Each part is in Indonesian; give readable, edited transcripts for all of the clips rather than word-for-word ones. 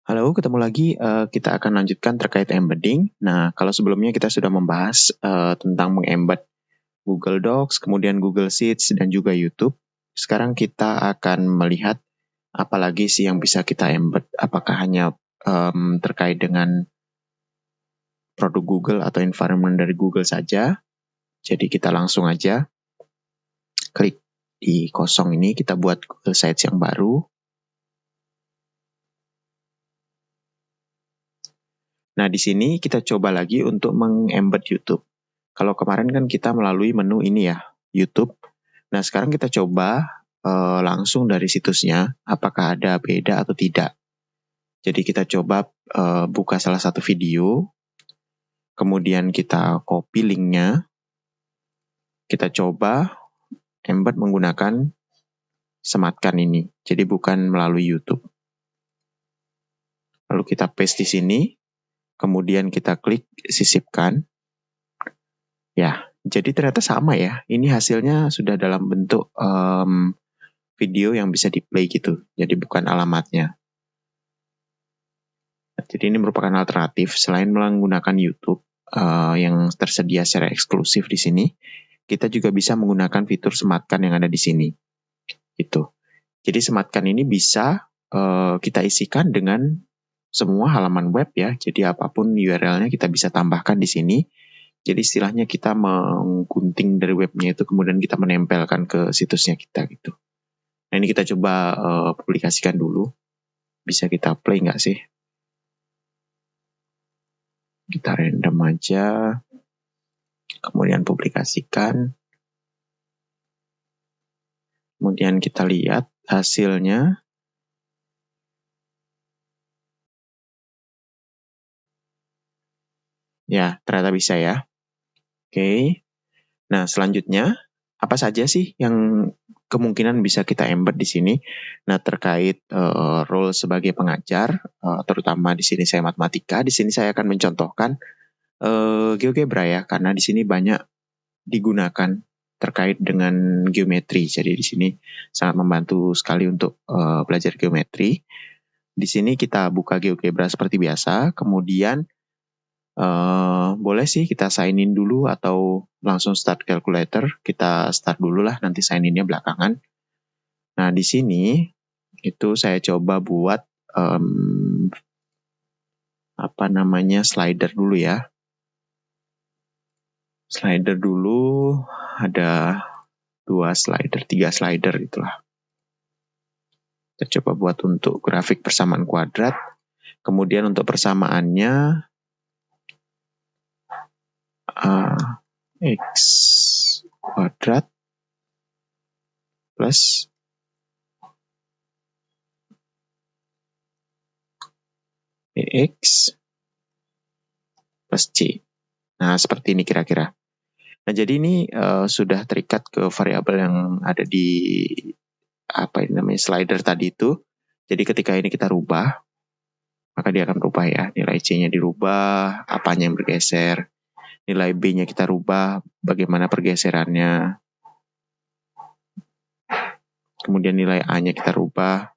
Halo, ketemu lagi. Kita akan lanjutkan terkait embedding. Nah, kalau sebelumnya kita sudah membahas tentang mengembed Google Docs, kemudian Google Sheets, dan juga YouTube. Sekarang kita akan melihat apa lagi sih yang bisa kita embed. Apakah hanya terkait dengan produk Google atau environment dari Google saja. Jadi kita langsung aja klik di kosong ini, kita buat Google Sites yang baru. Nah, di sini kita coba lagi untuk mengembed YouTube. Kalau kemarin kan kita melalui menu ini ya, YouTube. Nah, sekarang kita coba langsung dari situsnya, apakah ada beda atau tidak. Jadi kita coba buka salah satu video, kemudian kita copy linknya, kita coba embed menggunakan Sematkan ini. Jadi bukan melalui YouTube. Lalu kita paste di sini, kemudian kita klik sisipkan. Ya, jadi ternyata sama ya. Ini hasilnya sudah dalam bentuk video yang bisa di-play gitu. Jadi bukan alamatnya. Jadi ini merupakan alternatif selain menggunakan YouTube yang tersedia secara eksklusif di sini, kita juga bisa menggunakan fitur Sematkan yang ada di sini. Gitu. Jadi Sematkan ini bisa kita isikan dengan semua halaman web ya. Jadi apapun URL-nya kita bisa tambahkan di sini. Jadi istilahnya kita menggunting dari webnya itu kemudian kita menempelkan ke situsnya kita gitu. Nah ini kita coba publikasikan dulu. Bisa kita play nggak sih? Kita random aja. Kemudian publikasikan. Kemudian kita lihat hasilnya. Ya, ternyata bisa ya. Oke. Nah, selanjutnya apa saja sih yang kemungkinan bisa kita embed di sini? Nah, terkait role sebagai pengajar, terutama di sini saya matematika, di sini saya akan mencontohkan GeoGebra ya, karena di sini banyak digunakan terkait dengan geometri. Jadi di sini sangat membantu sekali untuk belajar geometri. Di sini kita buka GeoGebra seperti biasa, kemudian boleh sih kita sign in dulu atau langsung start calculator. Kita start dulu lah, nanti sign in-nya belakangan. Nah, di sini itu saya coba buat slider dulu ya. Slider dulu, ada 2 slider, 3 slider itulah. Kita coba buat untuk grafik persamaan kuadrat. Kemudian untuk persamaannya X kuadrat plus X plus C. Nah, seperti ini kira-kira. Nah, jadi ini sudah terikat ke variabel yang ada di slider tadi itu. Jadi ketika ini kita rubah, maka dia akan berubah ya. Nilai C-nya dirubah, apanya yang bergeser. Nilai B-nya kita rubah, bagaimana pergeserannya. Kemudian nilai A-nya kita rubah,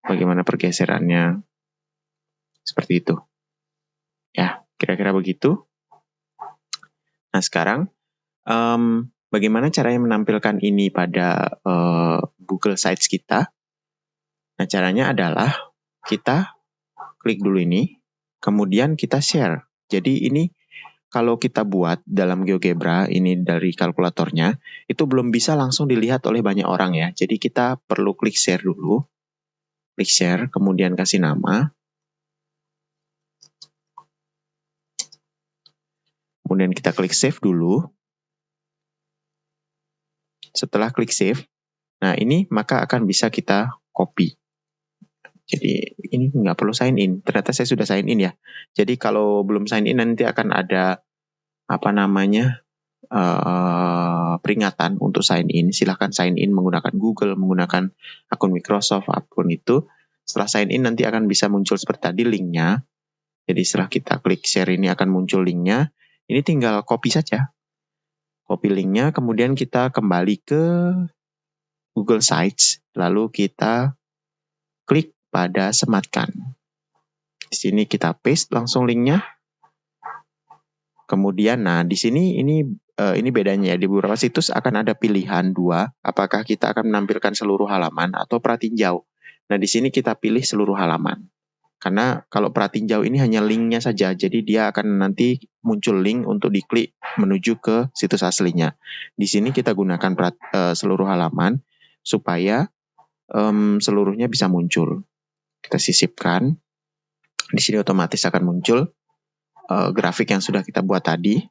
bagaimana pergeserannya. Seperti itu. Ya, kira-kira begitu. Nah, sekarang bagaimana caranya menampilkan ini pada Google Sites kita? Nah, caranya adalah kita klik dulu ini, kemudian kita share. Jadi ini kalau kita buat dalam GeoGebra, ini dari kalkulatornya, itu belum bisa langsung dilihat oleh banyak orang ya. Jadi kita perlu klik share dulu. Klik share, kemudian kasih nama. Kemudian kita klik save dulu. Setelah klik save, nah ini maka akan bisa kita copy. Jadi ini nggak perlu sign in. Ternyata saya sudah sign in ya. Jadi kalau belum sign in nanti akan ada peringatan untuk sign in. Silahkan sign in menggunakan Google, menggunakan akun Microsoft, apapun itu. Setelah sign in nanti akan bisa muncul seperti tadi linknya. Jadi setelah kita klik share ini akan muncul linknya. Ini tinggal copy saja. Copy linknya, kemudian kita kembali ke Google Sites. Lalu kita klik pada Sematkan. Di sini kita paste langsung linknya. Kemudian, nah di sini ini bedanya ya, di beberapa situs akan ada pilihan dua, apakah kita akan menampilkan seluruh halaman atau pratinjau. Nah di sini kita pilih seluruh halaman. Karena kalau pratinjau ini hanya linknya saja, jadi dia akan nanti muncul link untuk diklik menuju ke situs aslinya. Di sini kita gunakan seluruh halaman supaya seluruhnya bisa muncul. Kita sisipkan. Di sini otomatis akan muncul grafik yang sudah kita buat tadi.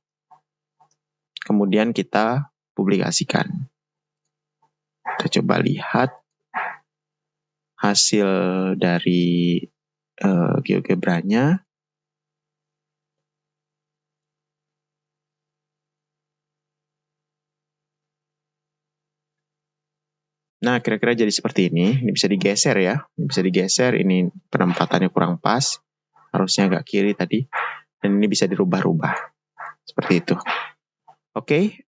Kemudian kita publikasikan. Kita coba lihat hasil dari GeoGebra-nya. Nah, kira-kira jadi seperti ini. Ini bisa digeser ya. Ini bisa digeser. Ini penempatannya kurang pas. Harusnya agak kiri tadi. Dan ini bisa dirubah-rubah. Seperti itu. Oke.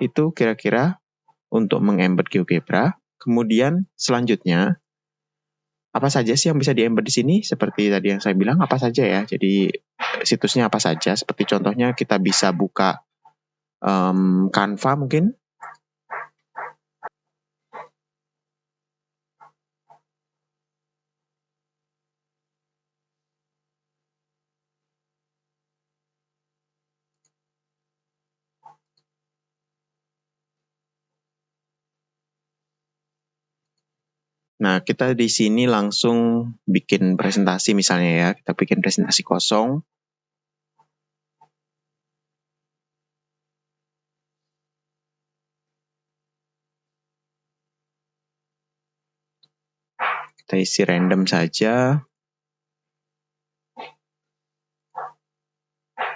Itu kira-kira untuk meng-embed GeoGebra. Kemudian selanjutnya, apa saja sih yang bisa di-embed di sini? Seperti tadi yang saya bilang, apa saja ya. Jadi situsnya apa saja. Seperti contohnya kita bisa buka Canva mungkin. Nah, kita di sini langsung bikin presentasi misalnya ya. Kita bikin presentasi kosong. Kita isi random saja.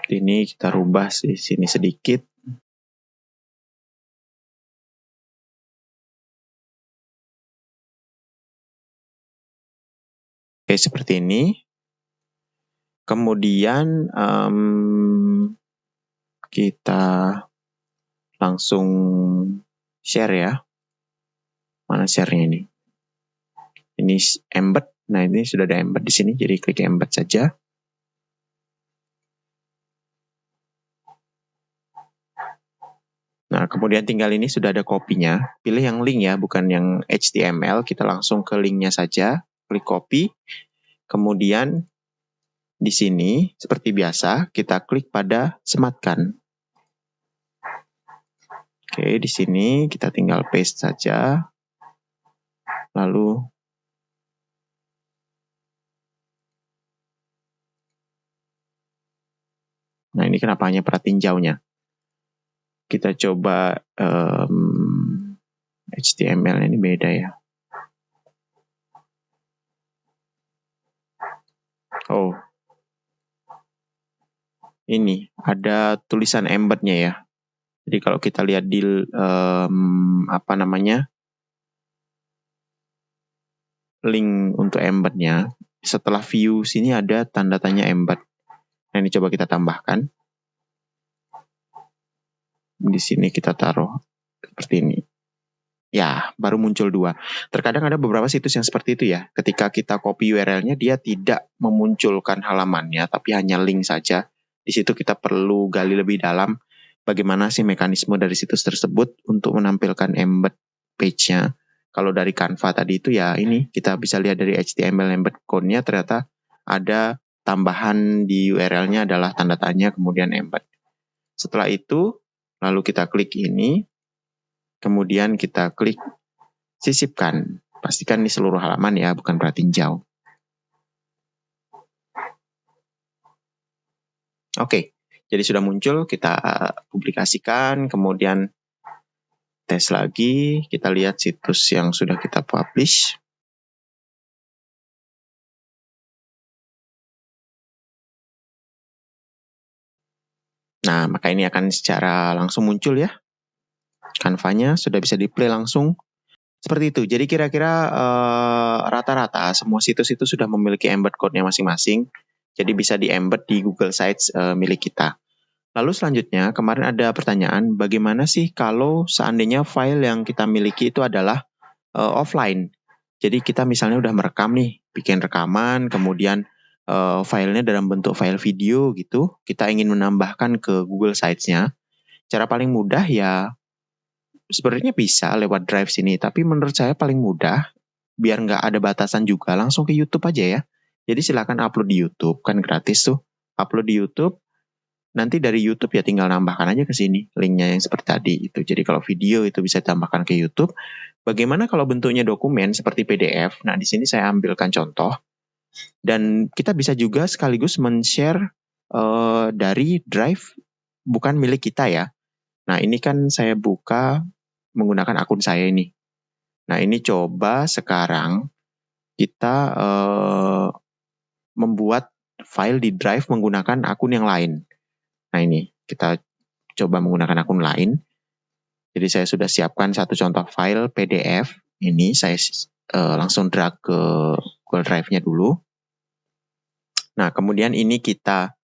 Ini kita rubah di sini sedikit. Oke, seperti ini. Kemudian kita langsung share ya. Mana share-nya ini? Ini embed. Nah, ini sudah ada embed di sini, jadi klik embed saja. Nah, kemudian tinggal ini sudah ada kopinya. Pilih yang link ya, bukan yang HTML. Kita langsung ke linknya saja. Klik copy. Kemudian di sini, seperti biasa, kita klik pada sematkan. Oke, di sini kita tinggal paste saja. Lalu nah ini kenapa hanya pratinjaunya? Kita coba HTML ini beda ya. Oh, ini ada tulisan embednya ya. Jadi kalau kita lihat di link untuk embednya, setelah view sini ada tanda tanya embed. Nah ini coba kita tambahkan. Di sini kita taruh seperti ini. Ya, baru muncul 2. Terkadang ada beberapa situs yang seperti itu ya. Ketika kita copy URL-nya, dia tidak memunculkan halamannya, tapi hanya link saja. Di situ kita perlu gali lebih dalam bagaimana sih mekanisme dari situs tersebut untuk menampilkan embed page-nya. Kalau dari Canva tadi itu ya ini, kita bisa lihat dari HTML embed code-nya ternyata ada tambahan di URL-nya adalah tanda tanya kemudian embed. Setelah itu, lalu kita klik ini, kemudian kita klik sisipkan. Pastikan ini seluruh halaman ya, bukan pratinjau. Oke, jadi sudah muncul, kita publikasikan, kemudian tes lagi, kita lihat situs yang sudah kita publish. Nah, maka ini akan secara langsung muncul ya. Canva-nya sudah bisa di-play langsung. Seperti itu. Jadi kira-kira rata-rata semua situs itu sudah memiliki embed code-nya masing-masing. Jadi bisa di-embed di Google Sites milik kita. Lalu selanjutnya, kemarin ada pertanyaan, bagaimana sih kalau seandainya file yang kita miliki itu adalah offline? Jadi kita misalnya udah merekam nih, bikin rekaman, kemudian filenya dalam bentuk file video gitu, kita ingin menambahkan ke Google Sites-nya. Cara paling mudah ya sebenarnya bisa lewat Drive sini, tapi menurut saya paling mudah, biar nggak ada batasan juga, langsung ke YouTube aja ya. Jadi silakan upload di YouTube, kan gratis tuh. Upload di YouTube, nanti dari YouTube ya tinggal nambahkan aja ke sini linknya yang seperti tadi itu. Jadi kalau video itu bisa ditambahkan ke YouTube. Bagaimana kalau bentuknya dokumen seperti PDF? Nah, di sini saya ambilkan contoh dan kita bisa juga sekaligus men-share dari Drive bukan milik kita ya. Nah, ini kan saya buka menggunakan akun saya ini. Nah, ini coba sekarang kita membuat file di Drive menggunakan akun yang lain. Nah, ini kita coba menggunakan akun lain. Jadi saya sudah siapkan satu contoh file PDF. Ini saya langsung drag ke Google Drive-nya dulu. Nah, kemudian ini kita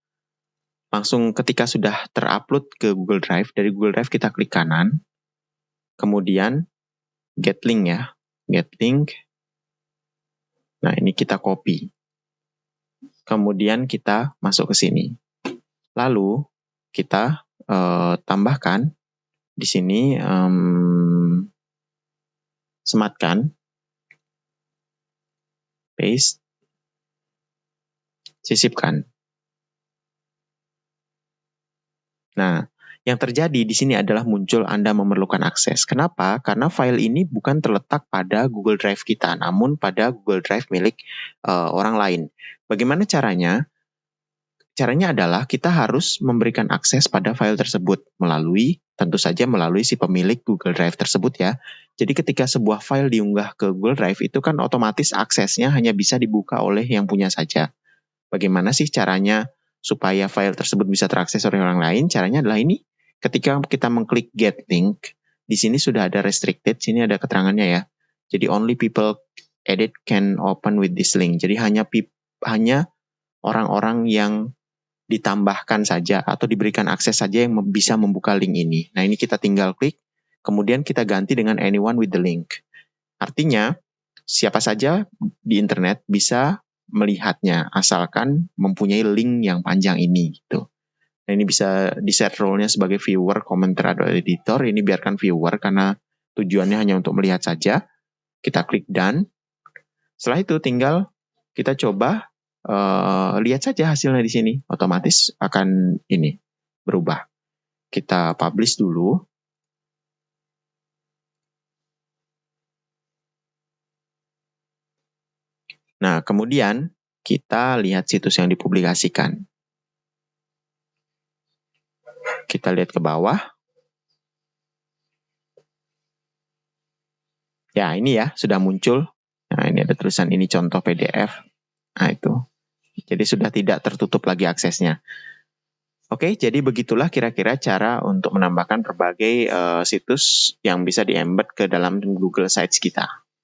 langsung ketika sudah terupload ke Google Drive, dari Google Drive kita klik kanan. Kemudian get link ya. Get link. Nah, ini kita copy. Kemudian kita masuk ke sini. Lalu kita tambahkan di sini sematkan, paste, sisipkan. Nah, yang terjadi di sini adalah muncul Anda memerlukan akses. Kenapa? Karena file ini bukan terletak pada Google Drive kita, namun pada Google Drive milik orang lain. Bagaimana caranya? Caranya adalah kita harus memberikan akses pada file tersebut tentu saja melalui si pemilik Google Drive tersebut ya. Jadi ketika sebuah file diunggah ke Google Drive itu kan otomatis aksesnya hanya bisa dibuka oleh yang punya saja. Bagaimana sih caranya supaya file tersebut bisa terakses oleh orang lain? Caranya adalah ini. Ketika kita mengklik get link, di sini sudah ada restricted, sini ada keterangannya ya. Jadi only people edit can open with this link. Jadi hanya orang-orang yang ditambahkan saja atau diberikan akses saja yang bisa membuka link ini. Nah, ini kita tinggal klik, kemudian kita ganti dengan anyone with the link. Artinya, siapa saja di internet bisa melihatnya, asalkan mempunyai link yang panjang ini. Gitu. Nah, ini bisa di-set role-nya sebagai viewer, commenter, atau editor. Ini biarkan viewer karena tujuannya hanya untuk melihat saja. Kita klik done. Setelah itu tinggal kita coba lihat saja hasilnya di sini, otomatis akan ini berubah. Kita publish dulu. Nah, kemudian kita lihat situs yang dipublikasikan. Kita lihat ke bawah. Ya, ini ya, sudah muncul. Nah, ini ada tulisan ini contoh PDF. Nah, itu. Jadi sudah tidak tertutup lagi aksesnya. Oke, jadi begitulah kira-kira cara untuk menambahkan berbagai situs yang bisa di-embed ke dalam Google Sites kita.